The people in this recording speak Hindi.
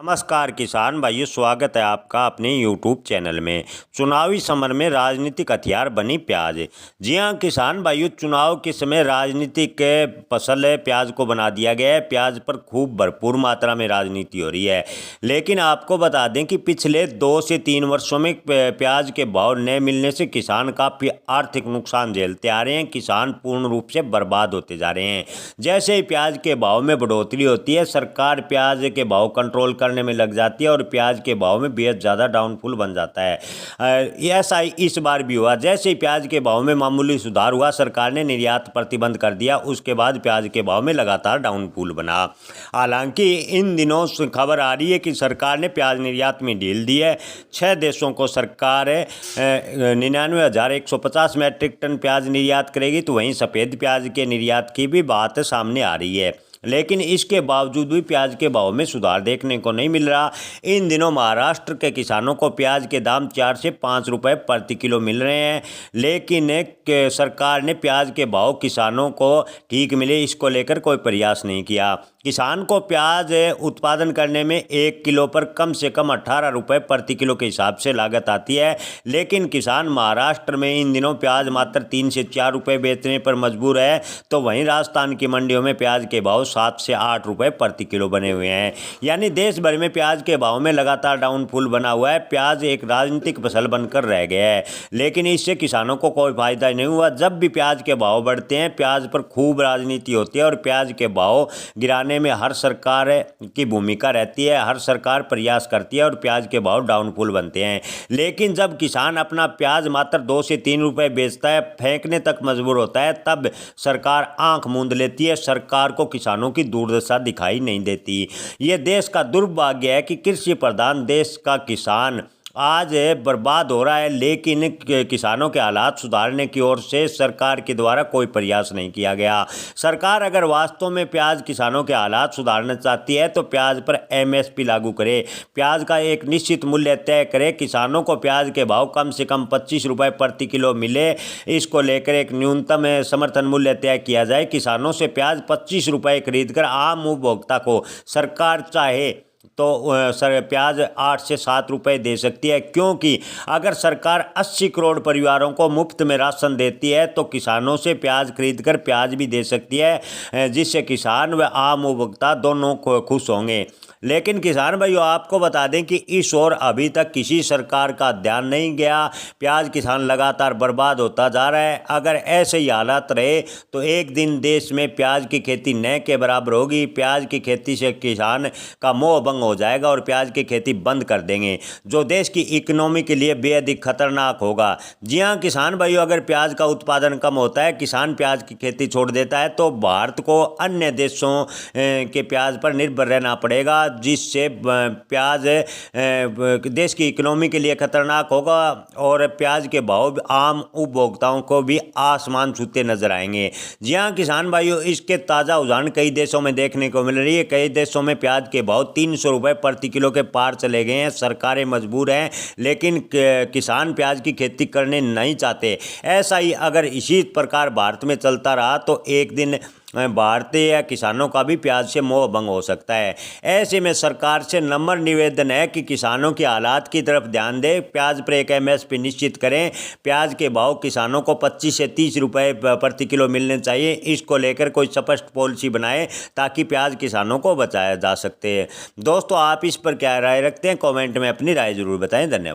नमस्कार किसान भाइयों, स्वागत है आपका अपने YouTube चैनल में। चुनावी समर में राजनीतिक हथियार बनी प्याज। जी हां किसान भाइयों, चुनाव के समय राजनीतिक फसल है प्याज को बना दिया गया है। प्याज पर खूब भरपूर मात्रा में राजनीति हो रही है। लेकिन आपको बता दें कि पिछले 2 से 3 वर्षों में प्याज के भाव न मिलने से किसान काफ़ी आर्थिक नुकसान झेलते आ रहे हैं। किसान पूर्ण रूप से बर्बाद होते जा रहे हैं। जैसे ही प्याज के भाव में बढ़ोतरी होती है, सरकार प्याज के भाव कंट्रोल करने में लग जाती है और प्याज के भाव में बेहद ज़्यादा डाउनफॉल बन जाता है। ऐसा इस बार भी हुआ। जैसे ही प्याज के भाव में मामूली सुधार हुआ, सरकार ने निर्यात प्रतिबंध कर दिया। उसके बाद प्याज के भाव में लगातार डाउनफॉल बना। हालांकि इन दिनों खबर आ रही है कि सरकार ने प्याज निर्यात में ढील दी है। 6 देशों को सरकार 99,150 मैट्रिक टन प्याज निर्यात करेगी। तो वहीं सफ़ेद प्याज के निर्यात की भी बात सामने आ रही है। लेकिन इसके बावजूद भी प्याज के भाव में सुधार देखने को नहीं मिल रहा। इन दिनों महाराष्ट्र के किसानों को प्याज के दाम 4 से 5 रुपए प्रति किलो मिल रहे हैं। लेकिन सरकार ने प्याज के भाव किसानों को ठीक मिले, इसको लेकर कोई प्रयास नहीं किया। किसान को प्याज उत्पादन करने में 1 किलो पर कम से कम 18 रुपये प्रति किलो के हिसाब से लागत आती है। लेकिन किसान महाराष्ट्र में इन दिनों प्याज मात्र 3 से 4 रुपये बेचने पर मजबूर है। तो वहीं राजस्थान की मंडियों में प्याज के भाव 7 से 8 रुपये प्रति किलो बने हुए हैं। यानी देश भर में प्याज के भाव में लगातार डाउनफॉल बना हुआ है। प्याज एक राजनीतिक फसल बनकर रह गया है। लेकिन इससे किसानों को कोई फायदा नहीं हुआ। जब भी प्याज के भाव बढ़ते हैं, प्याज पर खूब राजनीति होती है और प्याज के भाव गिराने में हर सरकार की भूमिका रहती है। हर सरकार प्रयास करती है और प्याज के भाव डाउनफॉल बनते हैं। लेकिन जब किसान अपना प्याज मात्र 2 से 3 रुपये बेचता है, फेंकने तक मजबूर होता है, तब सरकार आंख मूंद लेती है। सरकार को किसानों की दुर्दशा दिखाई नहीं देती। ये देश का दुर्भाग्य है कि कृषि प्रधान देश का किसान आज बर्बाद हो रहा है। लेकिन किसानों के हालात सुधारने की ओर से सरकार के द्वारा कोई प्रयास नहीं किया गया। सरकार अगर वास्तव में प्याज किसानों के हालात सुधारना चाहती है तो प्याज पर MSP लागू करे, प्याज का एक निश्चित मूल्य तय करे, किसानों को प्याज के भाव कम से कम 25 रुपये प्रति किलो मिले। इसको लेकर एक न्यूनतम समर्थन मूल्य तय किया जाए। किसानों से प्याज 25 रुपये खरीद कर आम उपभोक्ता को सरकार चाहे तो प्याज 8 से 7 रुपये दे सकती है। क्योंकि अगर सरकार 80 करोड़ परिवारों को मुफ्त में राशन देती है तो किसानों से प्याज खरीदकर प्याज भी दे सकती है, जिससे किसान व आम उपभोक्ता दोनों को खुश होंगे। लेकिन किसान भाइयों, आपको बता दें कि इस ओर अभी तक किसी सरकार का ध्यान नहीं गया। प्याज किसान लगातार बर्बाद होता जा रहा है। अगर ऐसे ही हालात रहे तो एक दिन देश में प्याज की खेती न के बराबर होगी। प्याज की खेती से किसान का मोह भंग हो जाएगा और प्याज की खेती बंद कर देंगे, जो देश की इकोनॉमी के लिए बेहद ही खतरनाक होगा। जी हाँ किसान भाइयों, अगर प्याज का उत्पादन कम होता है, किसान प्याज की खेती छोड़ देता है, तो भारत को अन्य देशों के प्याज पर निर्भर रहना पड़ेगा, जिससे प्याज देश की इकोनॉमी के लिए खतरनाक होगा और प्याज के भाव आम उपभोक्ताओं को भी आसमान छूते नजर आएंगे। जी हाँ किसान भाइयों, इसके ताज़ा उदाहरण कई देशों में देखने को मिल रही है। कई देशों में प्याज के भाव 300 रुपये प्रति किलो के पार चले गए हैं। सरकारें मजबूर हैं, लेकिन किसान प्याज की खेती करने नहीं चाहते। ऐसा ही अगर इसी प्रकार भारत में चलता रहा तो एक दिन भारतीय किसानों का भी प्याज से मोह भंग हो सकता है। ऐसे में सरकार से नम्र निवेदन है कि किसानों के हालात की तरफ ध्यान दें। प्याज पर एक MSP निश्चित करें। प्याज के भाव किसानों को 25 से 30 रुपये प्रति किलो मिलने चाहिए। इसको लेकर कोई स्पष्ट पॉलिसी बनाए ताकि प्याज किसानों को बचाया जा सकते हैं। दोस्तों, आप इस पर क्या राय रखते हैं? कमेंट में अपनी राय जरूर बताएं। धन्यवाद।